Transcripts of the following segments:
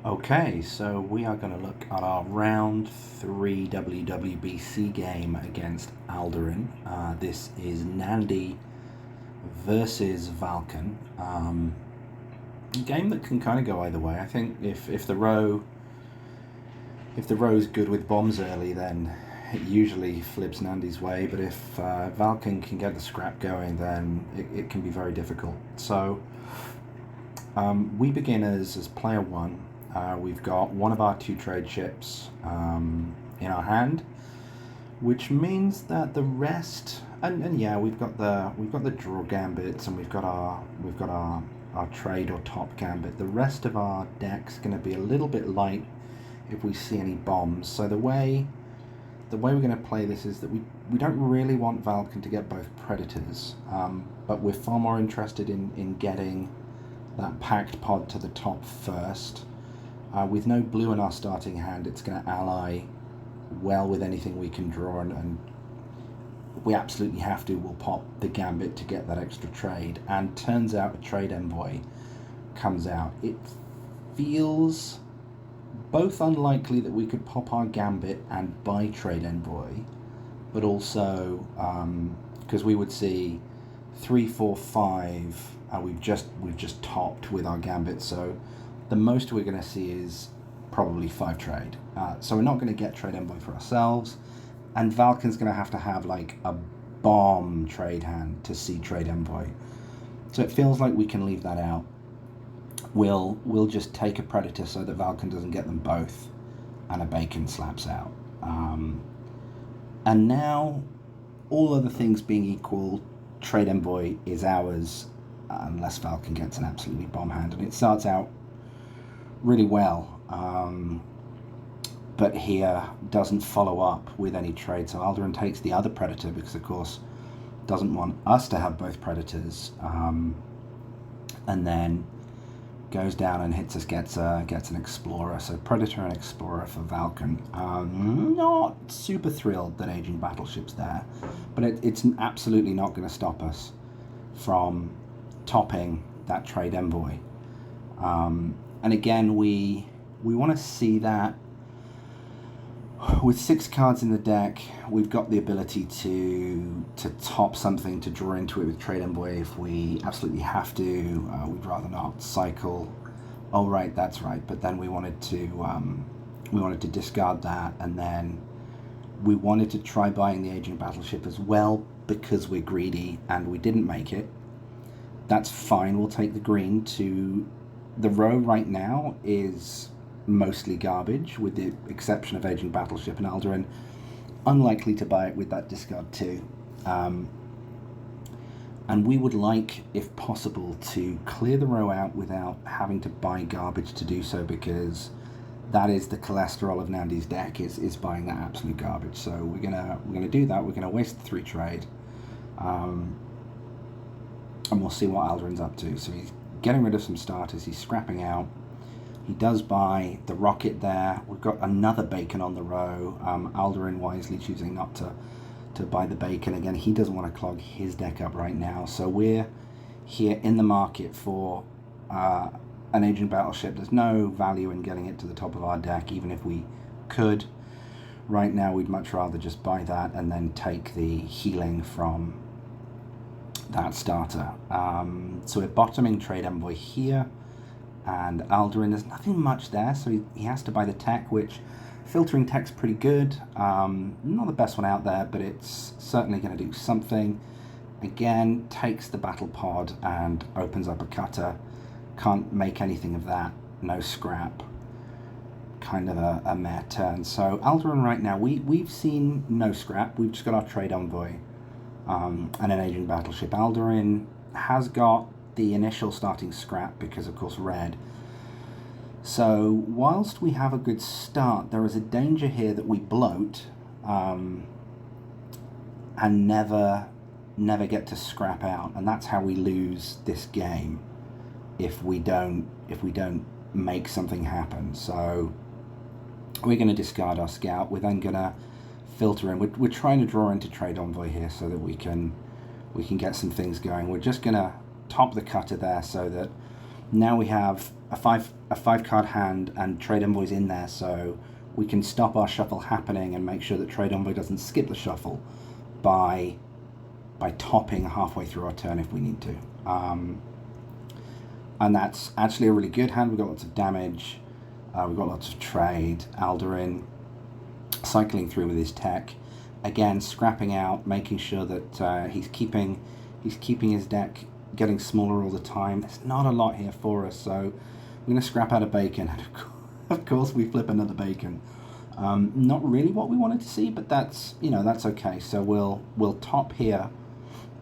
Okay, so we are going to look at our round 3 WWBC game against Aldaryn. This is Nandi versus Valken. A game that can kind of go either way. I think if the row's good with bombs early, then it usually flips Nandi's way. But if Valken can get the scrap going, then it can be very difficult. So we begin as player 1. We've got one of our 2 trade ships in our hand, which means that the rest, and yeah, we've got the draw gambits, and we've got our trade or top gambit. The rest of our deck's going to be a little bit light if we see any bombs. So the way we're going to play this is that we don't really want Valken to get both predators, but we're far more interested in getting that packed pod to the top first. With no blue in our starting hand, it's going to ally well with anything we can draw, and if we absolutely have to, we'll pop the gambit to get that extra trade. And turns out a trade envoy comes out. It feels both unlikely that we could pop our gambit and buy trade envoy, but also because we would see 3, 4, 5. We've just topped with our gambit, so the most we're going to see is probably 5 trade. So we're not going to get trade envoy for ourselves, and Valken's going to have like a bomb trade hand to see trade envoy. So it feels like we can leave that out. We'll just take a predator so that Valken doesn't get them both, and a bacon slaps out. And now, all other things being equal, trade envoy is ours unless Valken gets an absolutely bomb hand, and it starts out really well, but here doesn't follow up with any trade. So Aldaryn takes the other predator because, of course, doesn't want us to have both predators, and then goes down and hits us, gets an explorer. So predator and explorer for Valken. Not super thrilled that aging battleship's there, but it's absolutely not going to stop us from topping that trade envoy. And again, we want to see that with 6 cards in the deck, we've got the ability to top something, to draw into it with trade envoy if we absolutely have to. We'd rather not cycle. Oh right, that's right. But then we wanted to discard that, and then we wanted to try buying the aging battleship as well because we're greedy, and we didn't make it. That's fine. We'll take the green to. The row right now is mostly garbage, with the exception of aging battleship and Aldaryn. Unlikely to buy it with that discard too. And we would like, if possible, to clear the row out without having to buy garbage to do so, because that is the cholesterol of Nandi's deck, is buying that absolute garbage. So we're gonna do that. We're gonna waste the 3 trade, and we'll see what Aldaryn's up to. So he's getting rid of some starters, he's scrapping out. He does buy the rocket there. We've got another bacon on the row. Aldaryn wisely choosing not to buy the bacon. Again, he doesn't want to clog his deck up right now. So we're here in the market for an aging battleship. There's no value in getting it to the top of our deck, even if we could. Right now, we'd much rather just buy that and then take the healing from that starter. So we're bottoming trade envoy here, and Aldaryn, there's nothing much there, so he has to buy the tech, which filtering tech's pretty good. Not the best one out there, but it's certainly going to do something. Again, takes the battle pod and opens up a cutter. Can't make anything of that. No scrap. Kind of a meh turn. So Aldaryn right now, we've seen no scrap. We've just got our trade envoy and an aging battleship. Aldaryn has got the initial starting scrap because, of course, red. So whilst we have a good start, there is a danger here that we bloat and never get to scrap out, and that's how we lose this game if we don't make something happen. So we're going to discard our scout. We're then going to filter in. We're trying to draw into trade envoy here so that we can get some things going. We're just going to top the cutter there so that Now we have a five card hand and Trade Envoy's in there, so we can stop our shuffle happening and make sure that Trade Envoy doesn't skip the shuffle by topping halfway through our turn if we need to. And that's actually a really good hand. We've got lots of damage, we've got lots of trade. Aldaryn cycling through with his tech, again scrapping out, making sure that he's keeping his deck getting smaller all the time. There's not a lot here for us, so we're going to scrap out a bacon, and of course we flip another bacon. Not really what we wanted to see, but that's okay. So we'll top here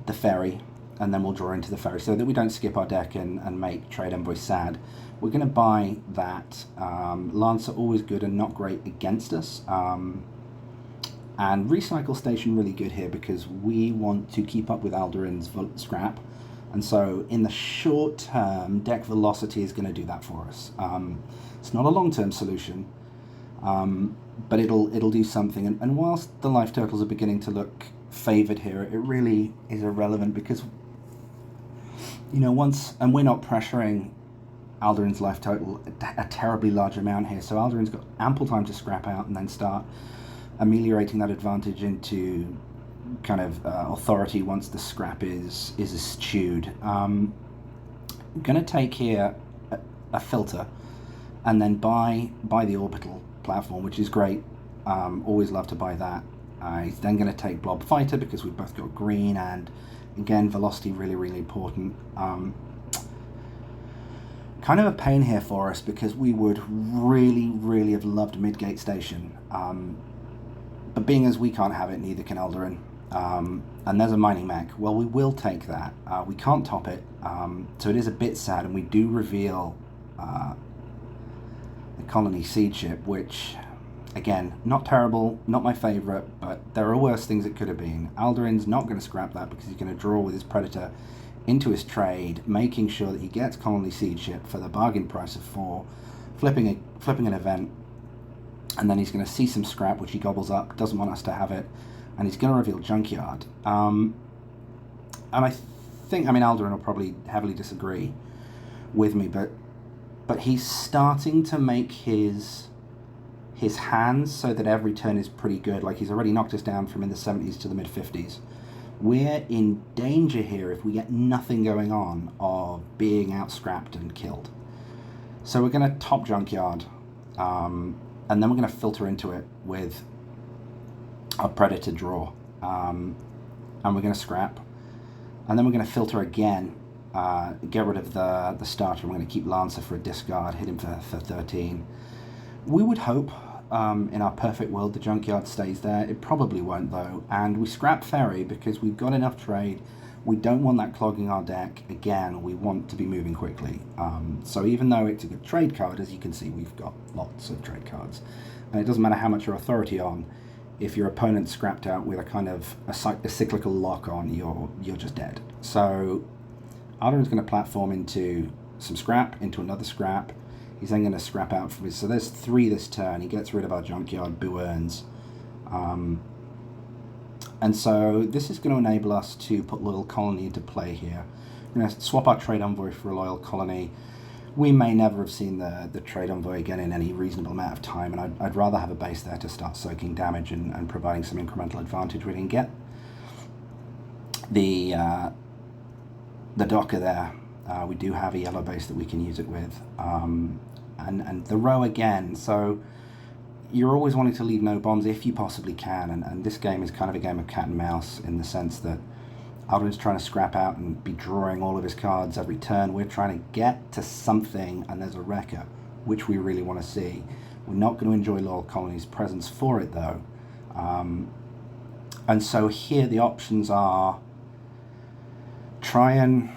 the ferry, and then we'll draw into the ferry so that we don't skip our deck and make Trade Envoy sad. We're going to buy that. Lancer always good and not great against us. And Recycle Station really good here because we want to keep up with Aldaryn's scrap. And so in the short term, deck velocity is going to do that for us. It's not a long-term solution, but it'll do something. And whilst the life totals are beginning to look favoured here, it really is irrelevant because, and we're not pressuring Aldaryn's life total a terribly large amount here. So Aldaryn's got ample time to scrap out and then start ameliorating that advantage into kind of authority once the scrap is eschewed. I'm going to take here a filter and then buy the orbital platform, which is great. Always love to buy that. He's then going to take Blob Fighter because we've both got green, and again velocity really important. Kind of a pain here for us because we would really have loved Midgate Station, but being as we can't have it, neither can Aldaryn. And there's a mining mech. Well, we will take that. We can't top it, so it is a bit sad, and we do reveal the Colony Seed Ship, which, again, not terrible, not my favourite, but there are worse things it could have been. Aldaryn's not going to scrap that because he's going to draw with his Predator into his trade, making sure that he gets Colony Seed Ship for the bargain price of 4, flipping an event, and then he's going to see some scrap, which he gobbles up, doesn't want us to have it, and he's going to reveal Junkyard. And I think, Aldaryn will probably heavily disagree with me, but he's starting to make his hands so that every turn is pretty good. Like, he's already knocked us down from in the 70s to the mid-50s. We're in danger here if we get nothing going on of being out-scrapped and killed. So we're going to top Junkyard, and then we're going to filter into it with a Predator draw, and we're going to scrap, and then we're going to filter again, get rid of the starter, and we're going to keep Lancer for a discard, hit him for 13. We would hope, in our perfect world, the Junkyard stays there. It probably won't, though, and we scrap Ferry because we've got enough trade. We don't want that clogging our deck. Again, we want to be moving quickly. So even though it's a good trade card, as you can see, we've got lots of trade cards, and it doesn't matter how much your authority on. If your opponent's scrapped out with a kind of a cyclical lock on, you're just dead. So Aldaryn's going to platform into some scrap, into another scrap. He's then going to scrap out from his... So there's 3 this turn. He gets rid of our Junkyard, Boo earns. And so this is going to enable us to put Loyal Colony into play here. We're going to swap our Trade Envoy for a Loyal Colony. We may never have seen the Trade Envoy again in any reasonable amount of time, and I'd rather have a base there to start soaking damage and providing some incremental advantage. We can get the Docker there. We do have a yellow base that we can use it with. And the row again, so you're always wanting to leave no bombs if you possibly can, and this game is kind of a game of cat and mouse in the sense that Aldaryn's trying to scrap out and be drawing all of his cards every turn. We're trying to get to something, and there's a wrecker, which we really want to see. We're not going to enjoy Loyal Colony's presence for it, though. And so here the options are try and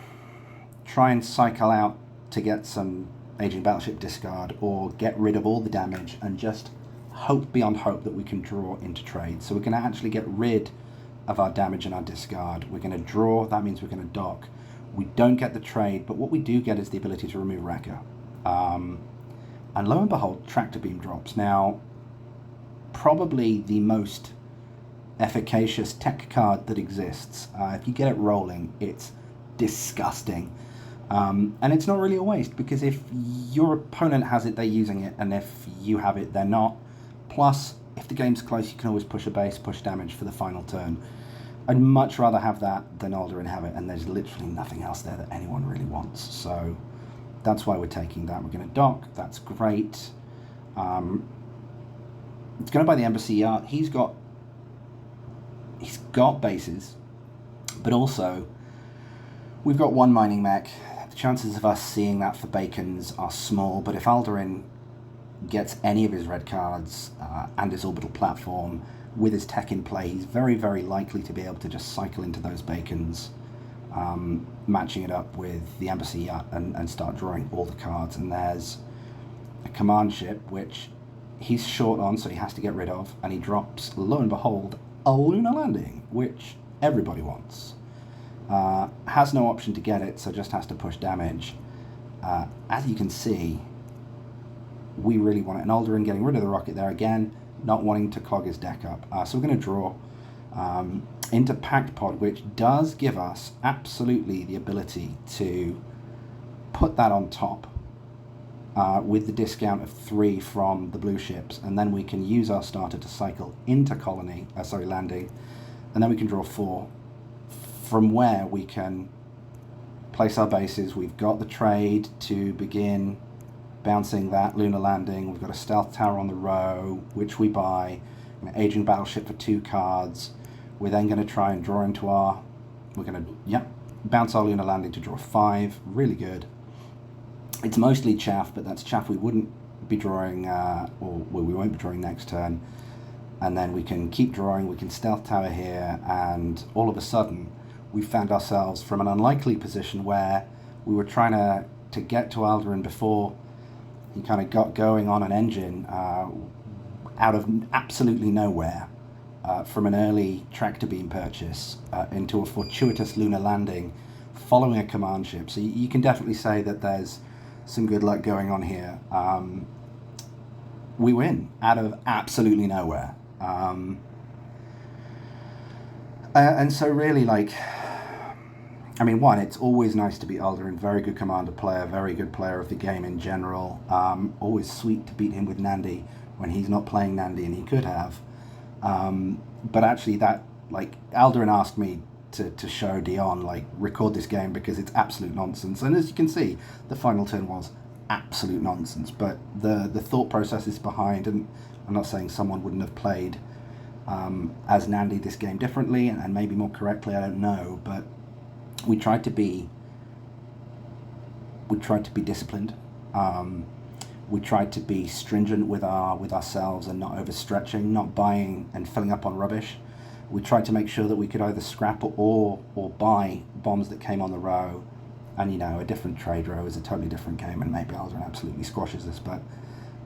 cycle out to get some Aging Battleship discard, or get rid of all the damage and just hope beyond hope that we can draw into trade. So we're going to actually get rid of our damage and our discard. We're going to draw, that means we're going to dock. We don't get the trade, but what we do get is the ability to remove Wrecker. And lo and behold, Tractor Beam drops. Now, probably the most efficacious tech card that exists. If you get it rolling, it's disgusting. And it's not really a waste, because if your opponent has it, they're using it, and if you have it, they're not. Plus, if the game's close, you can always push a base, push damage for the final turn. I'd much rather have that than Aldaryn have it, and there's literally nothing else there that anyone really wants. So that's why we're taking that. We're going to dock. That's great. It's going to buy the embassy. He's got bases, but also we've got one mining mech. The chances of us seeing that for bacons are small, but if Aldaryn gets any of his red cards and his orbital platform with his tech in play, he's very, very likely to be able to just cycle into those bacons, matching it up with the embassy yacht and start drawing all the cards. And there's a command ship, which he's short on, so he has to get rid of, and he drops, lo and behold, a lunar landing, which everybody wants. Has no option to get it, so just has to push damage. As you can see, we really want it. And Aldaryn getting rid of the rocket there again, not wanting to clog his deck up. So we're going to draw into Pact Pod, which does give us absolutely the ability to put that on top with the discount of 3 from the blue ships, and then we can use our starter to cycle into landing, and then we can draw 4, from where we can place our bases. We've got the trade to begin bouncing that lunar landing. We've got a stealth tower on the row, which we buy, an aging battleship for 2 cards. We're then going to try and draw into our, we're going to, bounce our lunar landing to draw 5, really good. It's mostly chaff, but that's chaff we wouldn't be drawing, we won't be drawing next turn. And then we can keep drawing, we can stealth tower here, and all of a sudden, we found ourselves from an unlikely position where we were trying to get to Aldaryn before he kind of got going on an engine out of absolutely nowhere, from an early tractor beam purchase into a fortuitous lunar landing following a command ship. So you can definitely say that there's some good luck going on here. We win out of absolutely nowhere. And so really, like, I mean, one, it's always nice to beat Aldaryn, very good commander player, very good player of the game in general. Always sweet to beat him with Nandi when he's not playing Nandi, and he could have. But actually that, like, Aldaryn asked me to show Dion, like, record this game because it's absolute nonsense. And as you can see, the final turn was absolute nonsense. But the thought process is behind, and I'm not saying someone wouldn't have played as Nandi this game differently and maybe more correctly, I don't know, but we tried to be disciplined. We tried to be stringent with ourselves and not overstretching, not buying and filling up on rubbish. We tried to make sure that we could either scrap or buy bombs that came on the row, and, you know, a different trade row is a totally different game, and maybe Aldaryn absolutely squashes this, but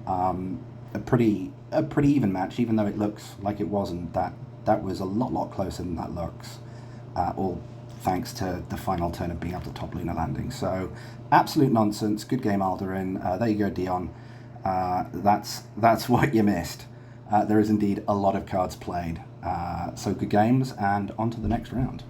a pretty even match, even though it looks like it wasn't. That was a lot closer than that looks, all thanks to the final turn of being able to top lunar landing. So absolute nonsense. Good game, Aldaryn. There you go, Dion. That's what you missed. There is indeed a lot of cards played. So good games, and on to the next round.